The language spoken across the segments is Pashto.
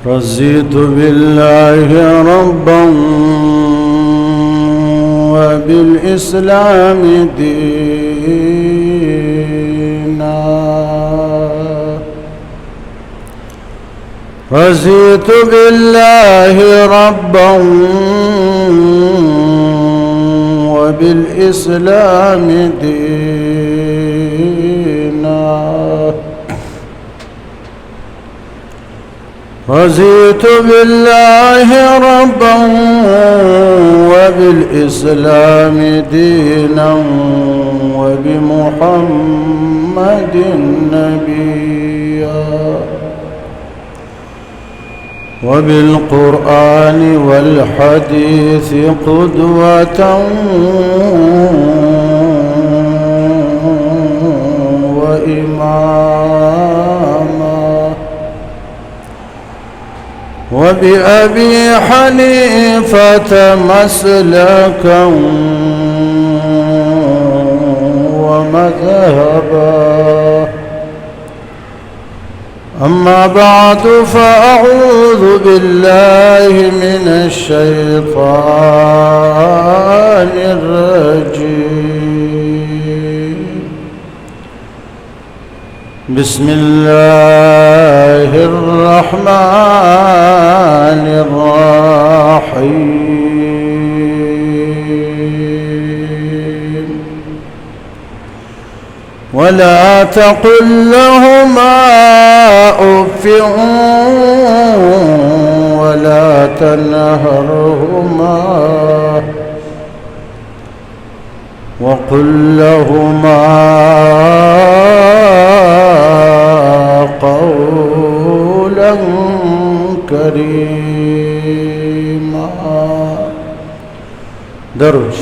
رضيت بالله ربا وبالإسلام دينا رضيت بالله ربا وبالإسلام دينا رضيت بالله ربا وبالإسلام دينا وبمحمد نبيا وبالقرآن والحديث قدوة وإماما وبأبي حنيفة مسلكا ومذهبا. أما بعد فأعوذ بالله من الشيطان الرجيم. بسم الله الرحمن الرحيم. ولا تقل لهما أف ولا تنهرهما وقل لهما قولا كريما. درود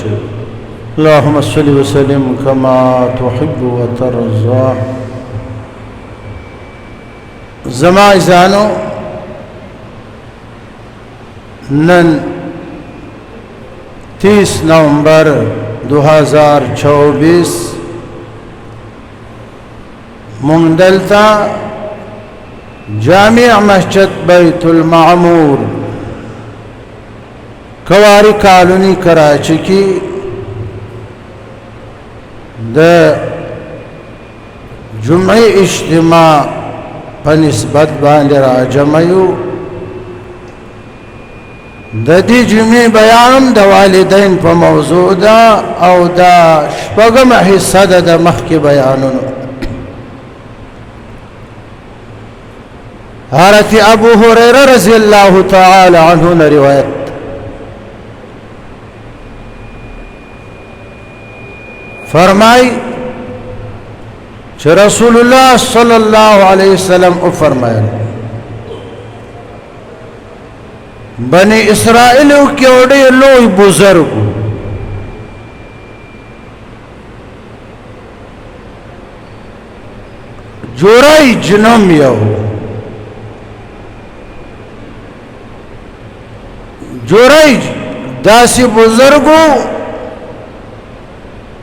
اللهم صل وسلم كما تحب وترضى. زما عزیزانو، نن 30 نومبر 2024 مونږ دلته جامع مسجد بیت المعمور کواری کالونی کراچی کی د جمعی اجتماع په نسبت باندې راجمعیو. د دې جمعې بیان د والدین په موضوع ده او دا شپږمه حصه ده د مخکې بیانونو. حضرت ابو هريره رضی الله تعالی عنه نے روایت فرمائی کہ رسول اللہ صلی اللہ علیہ وسلم او فرمایا بنی اسرائیل کے اوڑے لوی بزرگ جورائی جنم یو جورائی داسی بزرگو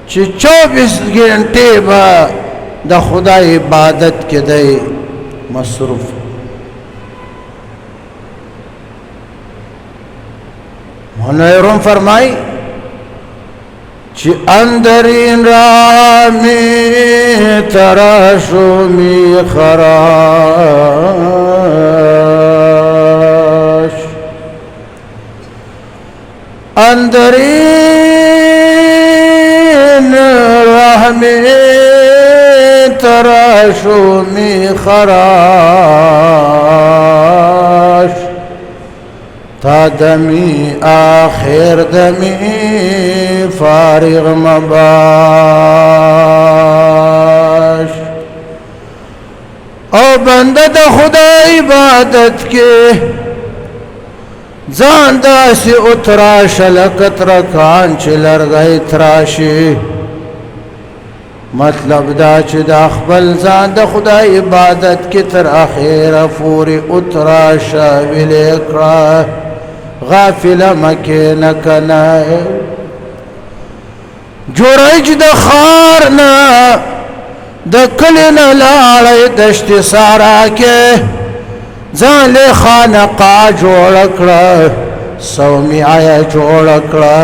چی 24 گھنٹے با دا خدا عبادت کے دے مصروف. منیرون فرمائی چی اندرین رامی تراشو می خراش اندرین رحمی تراشو می خراش تا دمی آخر دمی فارغ مباش. او بنده دا خدا عبادت کے زان داسی اتراش لکت رکان چی لرگئی تراشی. مطلب دا چی دا اخبل زان دا خدا عبادت کی تر اخیر فوری اتراشا ولیکرا غافل مکینکنا. جوریج دا خارنا دا کلنا لارای دشت سارا کے ځان له خانقاه جوړ کړه صومعه جوړ کړه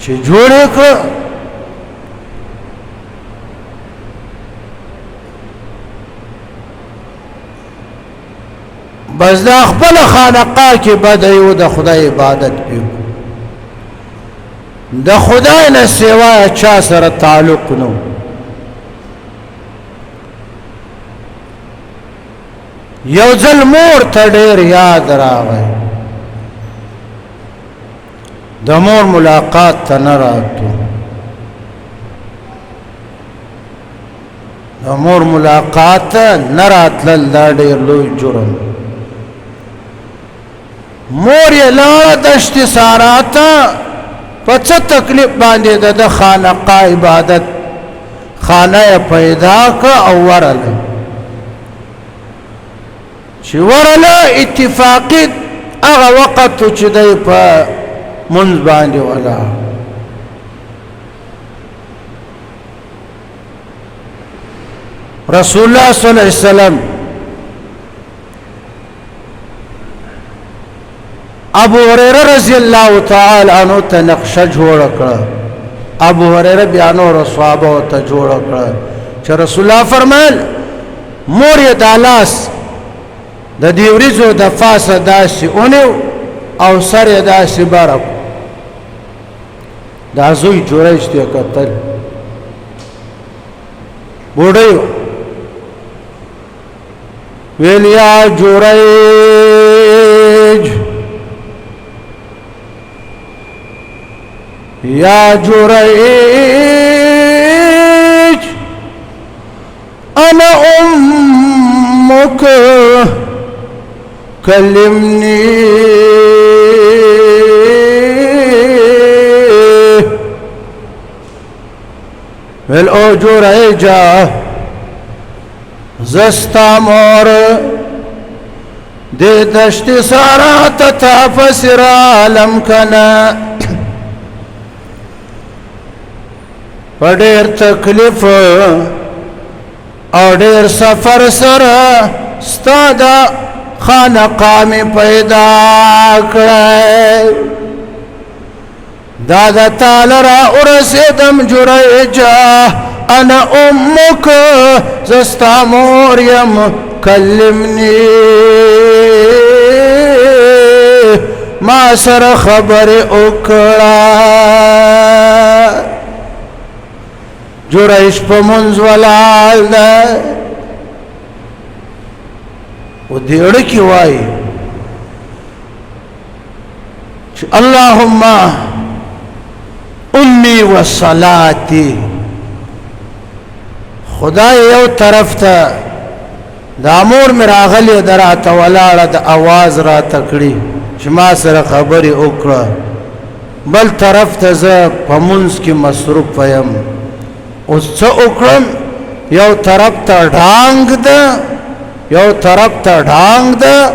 چې جوړ کړه بس دا خپل خانقاه کې بدایو د خدای عبادت پیو د خدای نه سوا چا سره تعلق نو یو ځل مور ته ډېر یاد راغی د مور ملاقات ته نه راتلو د مور ملاقات ته نه راتلل دا ډېر لوی جرم مور یې لاړه دشت سارا ته په څه تکلیف باندې د خانقاه عبادت خانه پیدا کړه او ورله چې ورله اتفاقی هغه وخت چې دی په منځ باندې ولاړ رسول الله صلی الله علیه وسلم ابو هريره رضی الله تعالی عنہ ته نقشه جوړ کړه ابو هريره بیانو صحابه ته جوړ کړه چې رسول الله فرمایل مور یې دالاس د دې ورځو د فاسه داسې اونیو او سر یې داسې بارک دا زوی جوړیش ته کتل بوډیو ویل یا جوړیج یا جريج أنا أمك كلمني بالأو جريجة زستامور دي دشت سارات تفسر عالم کنا پډیر تکلیف او ډیر سفر سره ستاد خانقاه می پیدا کړه دا تعالی را ورسیدم جریجه انا امک زستا مریم کلمنی ما سره خبر وکړه جوړیش په منځ ولاړ ده و دې اړه کې وایي چې اللهم امي وصلاتي خدای یو طرف ته د امور مې راغلی دراته ولاړه د اواز را تکړي چې ما سره خبرې وکړه بل طرف ته زه په منځ کې مصروف یم اوس څه وکړم یو طرف ته ډانګ ده یو طرف ته ډانګ ده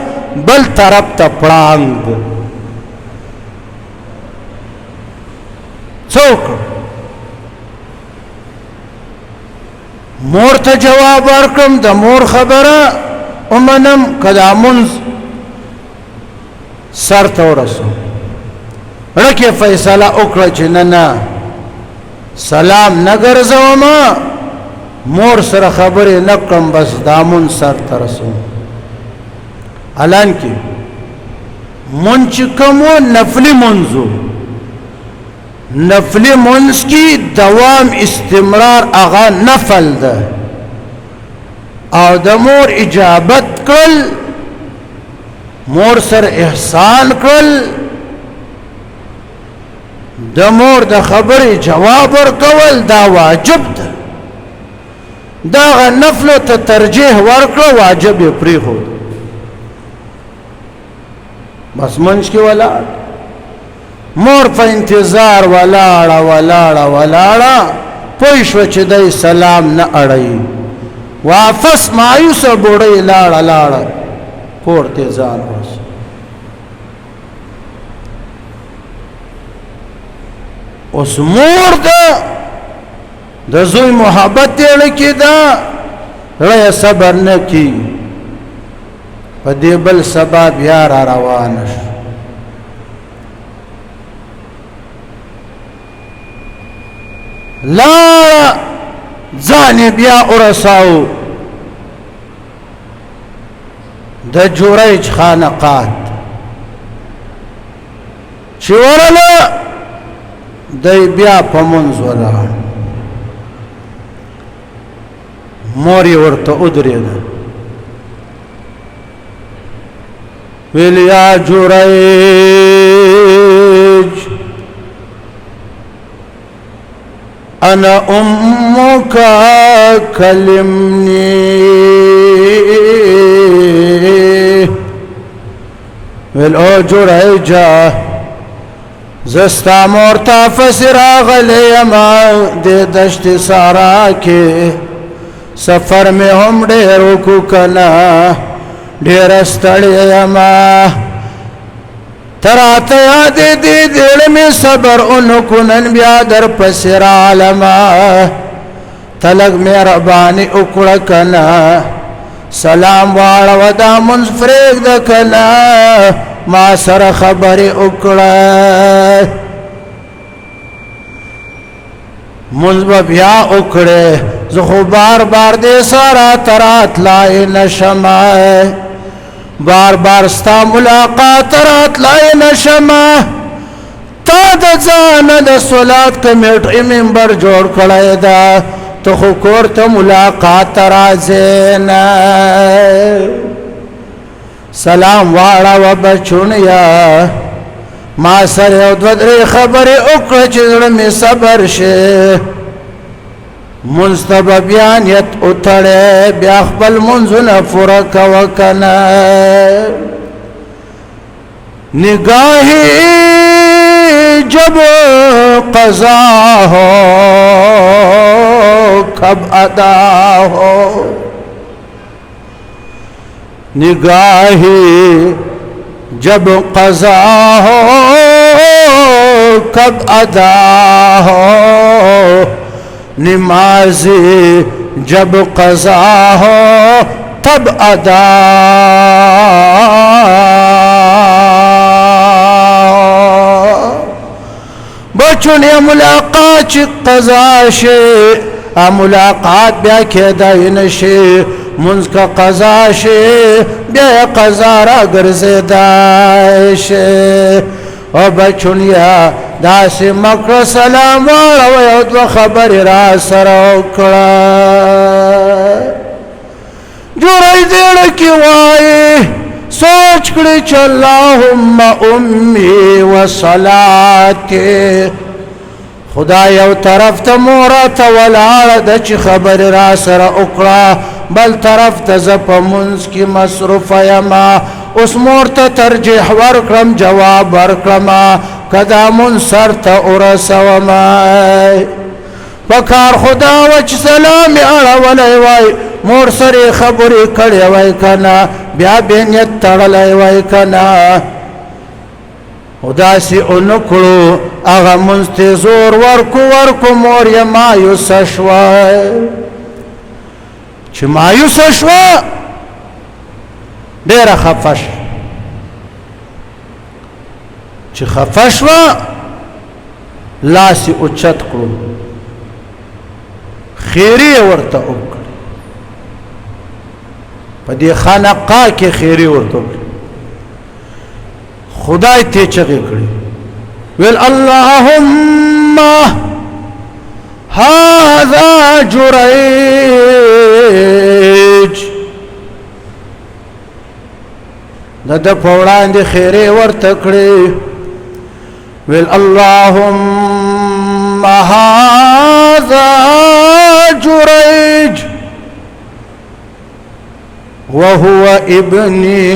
بل طرف ته پړانګ ده څه وکړم مور ته جواب ورکړم د مور خبره ومنم که دا منځ سر ته ورسو رکې فیصله وکړه چې نه نه سلام نه ګرځوم مور سره خبرې نه کړم بس دامن سر ته رسوم الان کې منځ کوم نفلي منځو نفلی منز کی دوام استمرار اغا نفل ده او د مور اجابت کل مور سر احسان کل د مور د خبر جواب ورکول دا واجب ده دا غا نفل ته ترجیح ورکړه واجب پری خو بس منځ کې ولاړ مور په انتظار ولاړه ولاړه ولاړه پوه شوه چې دی سلام نه اړوي واپس مایوسه بوډۍ لاړه لاړه کور ته ځان ورسو اوس مور ده د زوی محبت یې لکې ده ره صبر نکی په دې بل سبا بیا را روان شو لا ځان بیا ورساو د جوړیج خانقات چې ورله دی بیا په منځ ولاړ مور یې ورته ودرېده ویل یا جوړیج انا امك كلمني ویل او جوړیجه زستا مورتا فسر آغلی ما دے دشت سارا کے سفر میں ہم ڈیرو کو کنا ډیر ستړی ما تراته یاد دې دل می صبر اونکو نن بیا در پسر عالما تلګ مهرباني وکړه کنا سلام واړه ودا منفرد د کنا ما سره خبرې وکړه منځ بیا وکړه زه خو بار بار دې سره ترات لای نشمه بار بار ستا ملاقات رات لای نشمه تا د ځان د صلات کمیټې ممبر جوړ کړی دا ته خو کور ته ملاقات راځې نه سلام واړه و بچونیا ما سره یو دوه درې خبرې وکړه چې زړه مې صبر شي منستب بیانیت اتړې بیا خپل منځونه پوره کوه کنه نگاهی جب قضا ہو کب ادا ہو نگاهی جب قضا ہو کب ادا ہو نمازی جب قضا ہو تب ادا بچون یا ملاقات چی قضا شی ملاقات بیا کېدای نشي منځ کا قضا شي بیا قضا را ګرځېدای شي او بچونیا داسې مکړه سلام واړه یو دوه خبرې را سره وکړه جوړی زړه کې وایي سوچ کړي چې اللهم امي وصلاتي خدای یو طرف ته مور ته ولاړه د چې خبر را سره وکړه بل طرف ته زه په منځ کې مصروفه یما اوس مور ته ترجیح ورکړم جواب ورکړم که دا منځ سر ته ورسومه پکار خدا و چې سلام یې اړولی وای مور سره خبرې کړې وای که نه بیا بې نیت تړلی وای که نه او داسې ونه کړو هغه منځ ته زور ورکو مور یې مایوسه شوه چې مایوسه شوه ډېره خفه شوه چې خفه شوه لاس یې اوچت کړو خیرې یې ورته وکړې په دې خانقاه کې خیرې ورته وکړې خدای ته چغې کړې ویل اللهم هذا جریج د په وړاندې خیرې ورته کړې ویل اللهم هذا جریج وهو ابني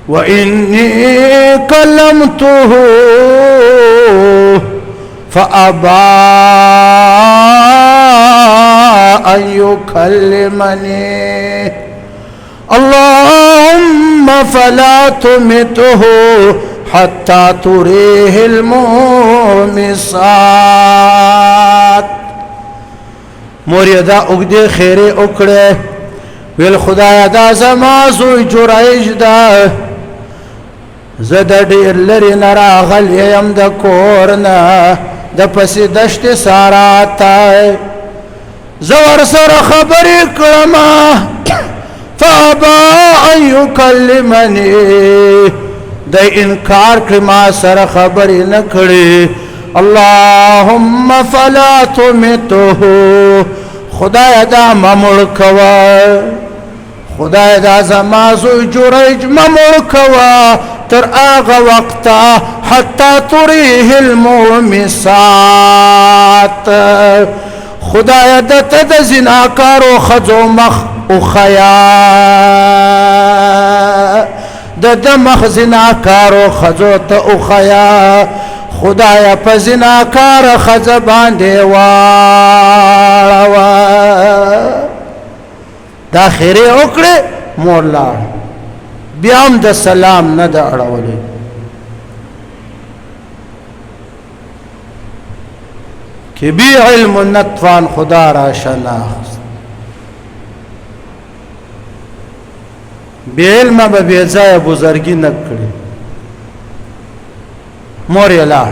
وإني كلمته فأبى أن يكلمني اللهم فلا تمته حتى تريه المومسات مور یې دا اوږدې خیرې وکړې ویل خدایه دا زما زوی جریج ده زه د ډېر لرې نه راغلی یم د کور نه د پسې دشتې سارا ته زه ورسره خبرې کړم فابا ان یکلمني د انکار کړي ما سره خبرې نه کړې اللهم فلا تمته خدای دا ممړ کوه خدای دا زما زوی جریج ممړ کوه تر هغه وقته حتی تریه المومسات خدای دته د زناکارو ښځو مخ وښیه د مخ زناکارو ښځو ته وښیه خدای په زناکاره ښځه باندې واړوه دا خیرې وکړې مور لاړ بیا هم د سلام نه ده اړولی که بی علم نطفان خدا را شناخت بی علم به بی ځایه بزرگی نه کړي مور یې لاړ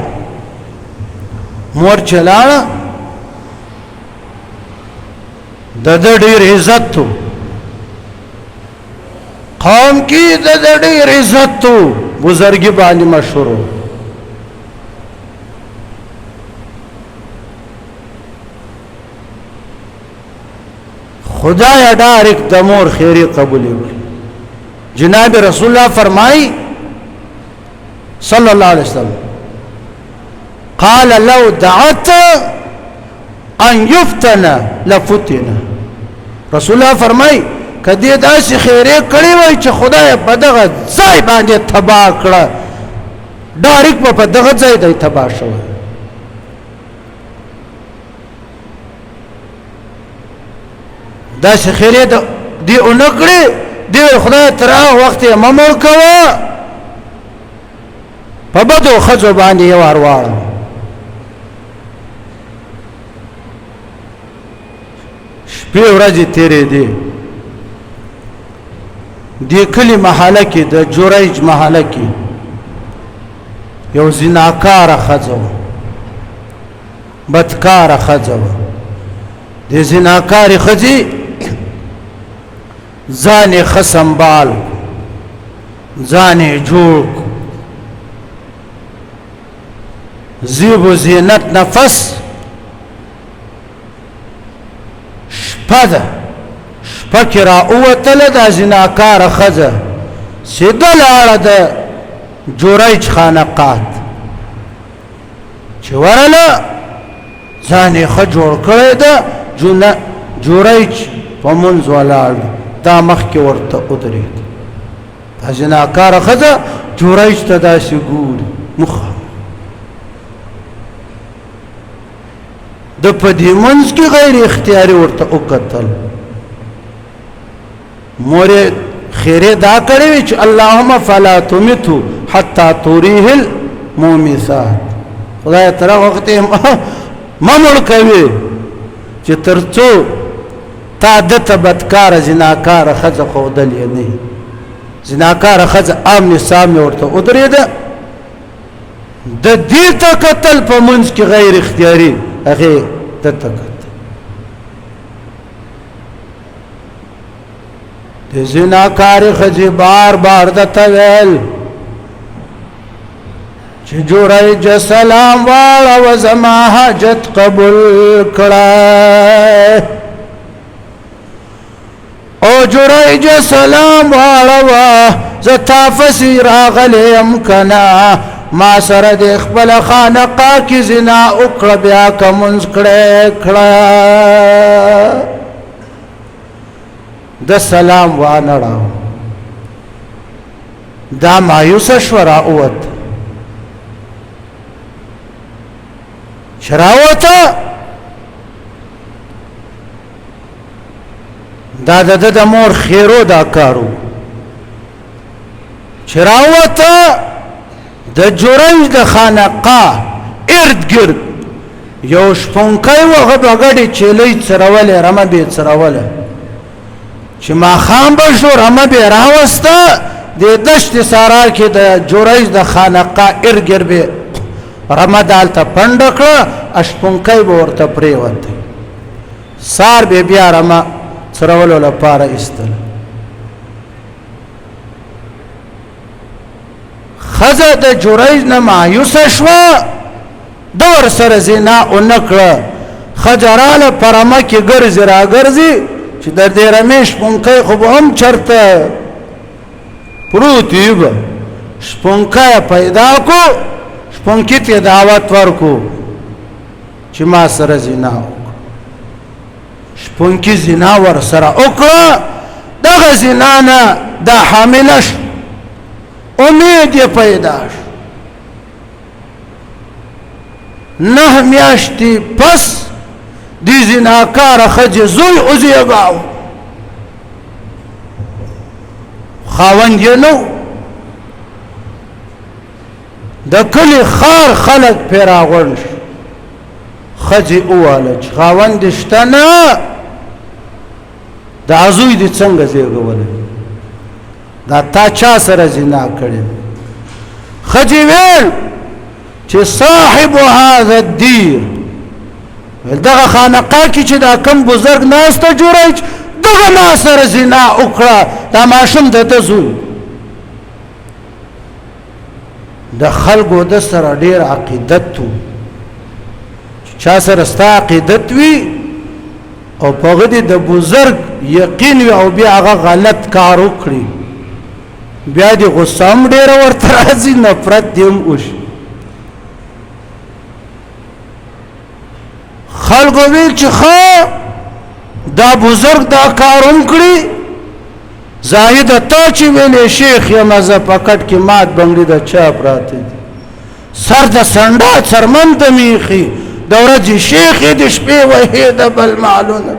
مور چې لاړه د ده ډېر عزت و قوم کې د ده ډېر عزت و بزرگی باندې مشهور و خدای ډارک د مور خیری قبول وکړي جناب رسول الله فرمای صلی الله علیه وسلم قال لو دعت ان يفتن لفتن رسول الله فرمای کدی داسې خیره کړی وای چې خدای په دغه ځای باندې تباہ کړه ډایرک په دغه ځای دی تباہ شو داسې خیره دی اونکړي دی خدای تر هغه وخت یې ممړ کوه په بدو ښځو باندې یې وارواړه شپې ورځې تېرې دي دې کلي محله کې د جریج محله کې یو زناکاره ښځه وه بدکاره ښځه وه دې زناکارې ښځې ځان یې ښه سنبال ځان یې جوړ زیب و زینت نفس شپه ده شپه کې را ووتله دا زناکاره ښځه سیده لاړه د جریج خانقاه چې ورله ځان یې ښه جوړ کړی ده جریج په منځ ولاړ دا مخکې ورته ودرېد دا زناکاره ښځه جریج ته داسې ګوري مخه د په دې منځ کې غیر اختیاري ورته وکتل مور یې خیرې دا کړې وې چې اللهم فلا تمته حتی تریه المومسات خدای تر هغه وخت مه مړ کوې چې تر څو تا دته بدکاره زناکاره ښځه ښودل یې نه زناکاره ښځه آمنې سامنې ورته ودرېده د دې ته کتل په منځ کې غیر اختیاري هغې ته کتل د زناکارې ښځې بار بار درته ویل چې جریج سلام واړوه زما حاجت قبول کړه او جریج سلام واړوه زه تا پسې راغلی یم که نه ما سره د خپله خانقاه کې زنا وکړه بیا که مونځ کړه د سلام وانړاوه دا مایوسه شوه راووت چې راووته دا د ده د مور خیرو دا کارو چې راووته د جریج د خانقاه ارد گرد یو شپونکی و هغه به ګډې چیلۍ څرولې رمه به یې څروله چې ماښام به شو رمه به یې راوسته د دشت سارا کې د جوریج د خانقاه ارګر به رمه دالته پنډه کړه شپونکی به ورته پرېوته سار به بیا رمه څرولو لپاره ایستل ښځه د جوریج نه مایوسه شوه ده ورسره زنا ونه کړه ښځه راله په رمه کې ګرځي راګرځي چې د دې رمې شپونکی خو به هم چېرته پروت وي به شپونکی پیدا کو شپونکي ته دعوت ورکو چې ما سره زنا وکړه شپونکي زنا ورسره وکړه دغه زنا نه دا حامله شو امید یې پیدا شو 9 میاشتې پس د زناکاره ښځې زوی وزېږاوه خاوند یې نه و د کلي ښار خلک پرې راغونډ شو ښځې وویله چې خاوند دې شته نه دا زوی دې څنګه زېږولی دا تا چا سره زنا کړې ښځې ویل چې صاحب هذا الدیر دغه خانقاه کې چې دا کم بزرګ ناسته جوړی دغه ما سره زنا وکړه دا ماشوم د ده زوی د خلکو د سره ډېر عقیدت و چې چا سره ستا عقیدت وي او په هغه دې د بزرګ یقین وي او بیا هغه غلط کار وکړي بیا دې غصه هم ډېره ورته راځي نفرت دې هم وشي خلکو ویل چې ښه دا بزرګ دا کار هم کړي زاهده تا چې ویلې شیخ یم زه په کټ کې مات بنګړي د چا پراته دي سر د سنډا څرمن ته میخي د ورځې شیخ یې د شپې وهې د بل معلونه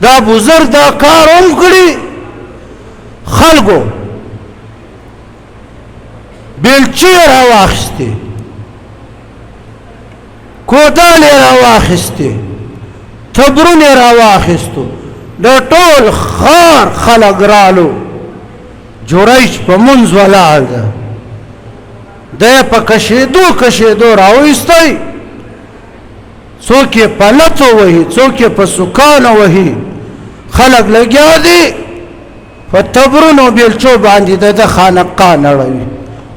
دا بزرګ دا کار هم کړي خلکو بیلچې راواخیستې کودال یې راواخیستې تبرون یې راواخیستو د ټول ښار خلک رالو جوریج په منځ ولاړ ده دی په کشېدو راوایستی څوک یې په لتو وهي څوک یې په سوکانو وهي خلک لګیا دي په تبرونو بیلچو باندې د ده خانقاه نړوي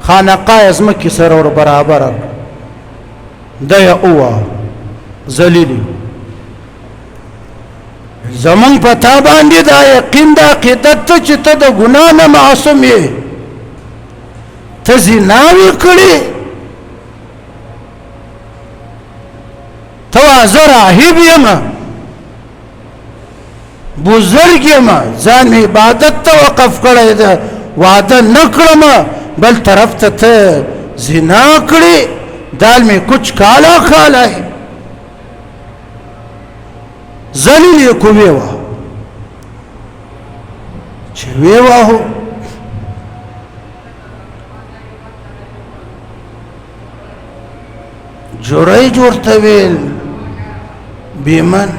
خانقاه یې ځمکې سره ور برابره کړه ده یې ووهه ذلیلي زمونږ په تا باندې دا یقین دا عقیدت ته چې ته د ګناه نه معصوم یې ته زناوې کړې ته وا زه راهب یم بزرګ یم ځان مې عبادت ته وقف کړی ده واده نه کړم بل طرف ته ته زنا کړې دال میں کچھ کالا کالا ہے ذلیل کو ویوا چې ویوا هو جوریج ورته ویل بیمن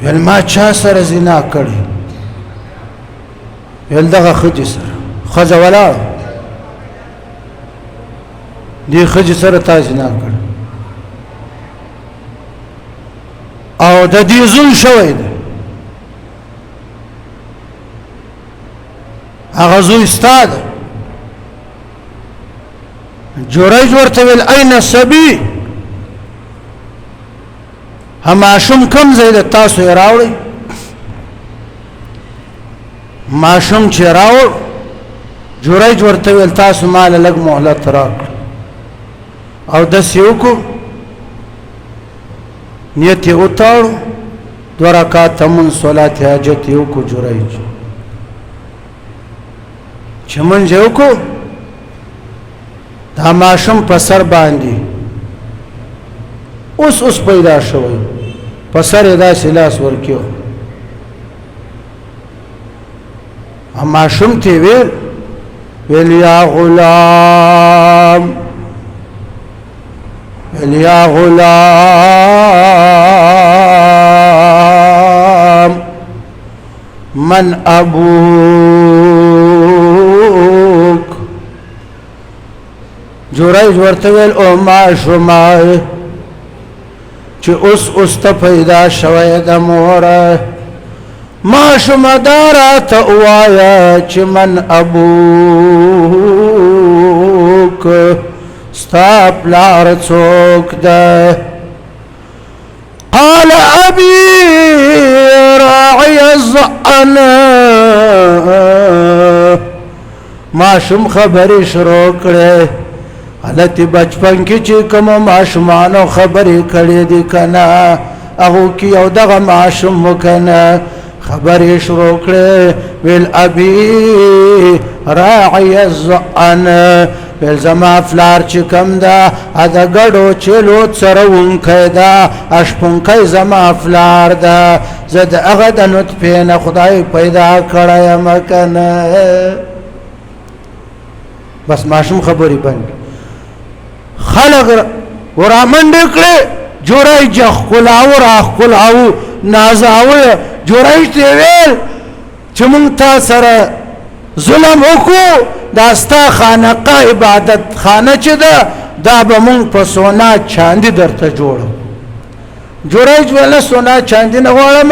ویل ما چا سره زنا کړې ویل دغه ښځې سره ښځه ولاړه دې ښځې سره تا زنا کړې او د دې زوی شوی دی هغه زوی ستا ده جوریج ورته ویل این الصبي ماشوم کم ځای د تاسو یې راوړئ ماشوم چې راوړ جوریج ورته ویل تاسو ماله لږ مهلت راکړه او داسې وکړو نیت یې وتاړو 2 رکعاته مونځ صلات حاجت یې وکړو جوریج چې مونځ یې وکړو دا ماشوم په سر باندې اوس پیدا شوی په سر یې داسې لاس ورکیو ماشوم ته ویل یا غلام يا غلام من ابوك جريج ورتويل او ما شمای چې اوس ته پیدا شوی د مور ما شمدارا ته وایا چې من ابوک ستا پلار څوک ده قال ابي راعي الظأن ما شم خبرې شروع کړې حالت بچپن کې چې کوم ماشومانو خبرې کړې دي کنه هغه کې یو دغه ماشوم وکنه خبرې شروع کړې ویل ابي راعي الظأن ویل زما فلار چې کوم ده دا ګډو چلو څرونکی ده اشپونکی زما فلار ده زه د هغه د نطفې نه خدای پیدا کړی یم کنه بس ماشوم خبرې بند خلق ورامنډې کړې جوړی ښکلاو را ښکلاو نازاوه جوړی ته ویل چې مونږ تا سره ظلم وکړو دا ستا خانقاه عبادت خانه چې ده دا به مونږ په سونا چاندي درته جوړو جوړی ویل سونا چاندي نه غواړم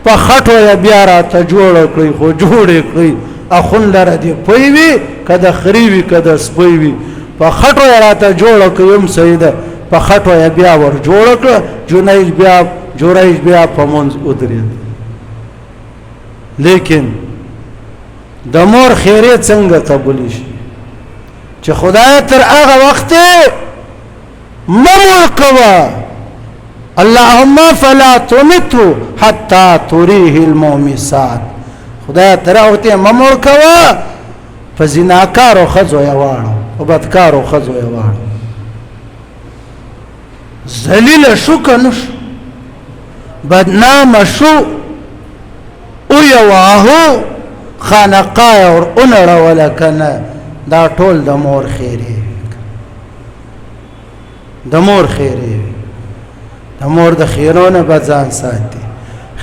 په خټو یې بیا راته جوړ کړئ خو جوړې کړئ اخون لره دې پوی وي که د خري وي که د سپی وي په خټو یې راته جوړ کړم سیده په خټو یې بیا ور جوړ کړه جوړی بیا په منځ ودرېد لیکن د مور خیره څنګه قبول شي چې خدای تر هغه وخت ممر کوا اللهم فلا تمته حتى تريه المومسات خدای تر هغه وخت ممر کوا فزناکارو خزو یواړو او بدکارو خزو یواړو ذلیل شو کنه بدنام شو او یواهو خانقای اور انړه ولکنه دا ټول د مور خیره د مور خیره د مور د خیرونه بځان ساتي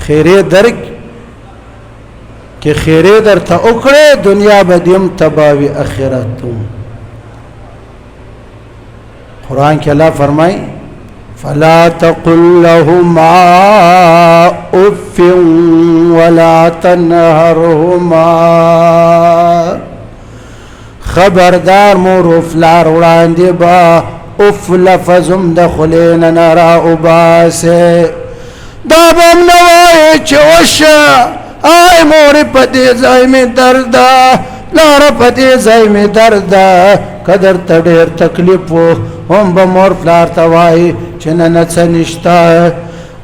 خیره درک کې خیره درته وکړه دنیا بدیم تباوی اخرت قرآن کې الله فرمای فلا تقل لهما اف ولا تنهرهما خبردار مور فلار وړاندې با اف لفظم دخلین نرا وباسه دا بم نوای چې وشه آی مور په دې ځای می درد لار په دې ځای می درد قدر ته ډېر تکلیف هم به مور فلار ته وای چې نه څه نشته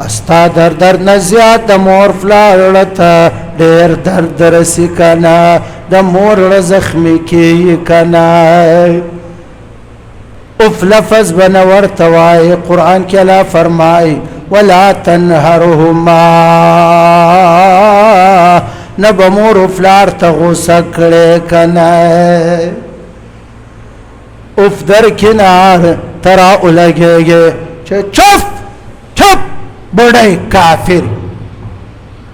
استا در نه زیات د مور فلار ته ډېر درد رسی کنه د مور زخمی کی کنه اف لفظ بنور توای قرآن کې لا فرمای ولا تنهرهما نب مور فلار ته غوسه کړي کنه اف در کنار ترا ولګيږي چې چپ بډای کافر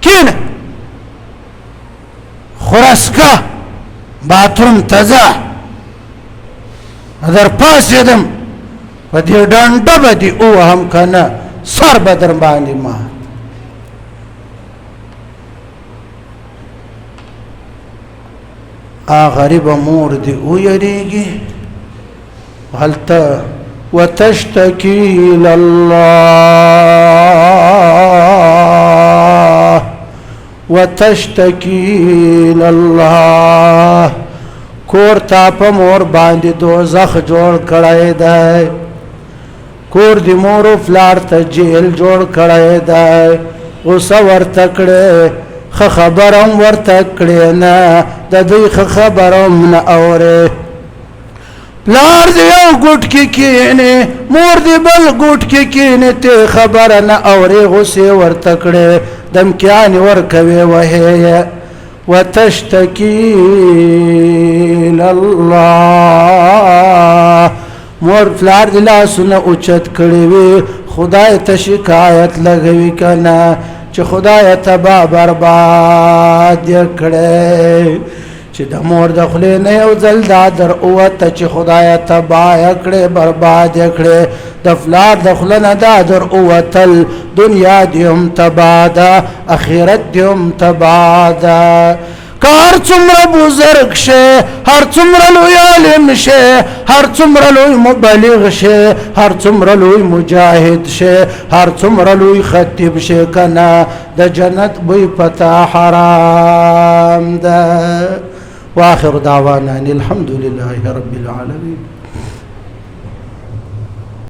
کینه خراسکا باتروم تزا در پاس یدم و دی ډانډه به دی او هم کنه سر به در باندې مات غریب مور دی او یریږي هلته وتشتكي إلى الله وتشتكي إلى الله کور تا په مور باندې دوزخ جوړ کړای دی کور دی مور فلار ته جیل جوړ کړای دی غوسه ورته کړې خبرم ورته کړې نه د دې خبرم نه اورې پلار دی یو ګوټ کې کینه مور دی بل ګوټ کې کینه ته خبر نه اورې غوسه ورته کړې دمکیان ورکوي وهي وتشتكي لله مور فلار دی لاسونه اوچت کړي وي خدای ته شکایت لګوي کنه چې خدای تبا برباد کړي چې د مور د خولې نه یو ځل دا در اوته چې خدای تبا کړي برباد کړي د فلار د خوله نه دا در اوتل دنیا دې هم تبا ده اخرت دې هم تبا ده که هر څومره بزرګ شي هر څومره لوی عالم شي هر څومره لوی مبلغ شي هر څومره لوی مجاهد شي هر څومره لوی خطیب شي کنه د جنت بوی پتا حرام ده واخر دعوانا الحمد لله رب العالمين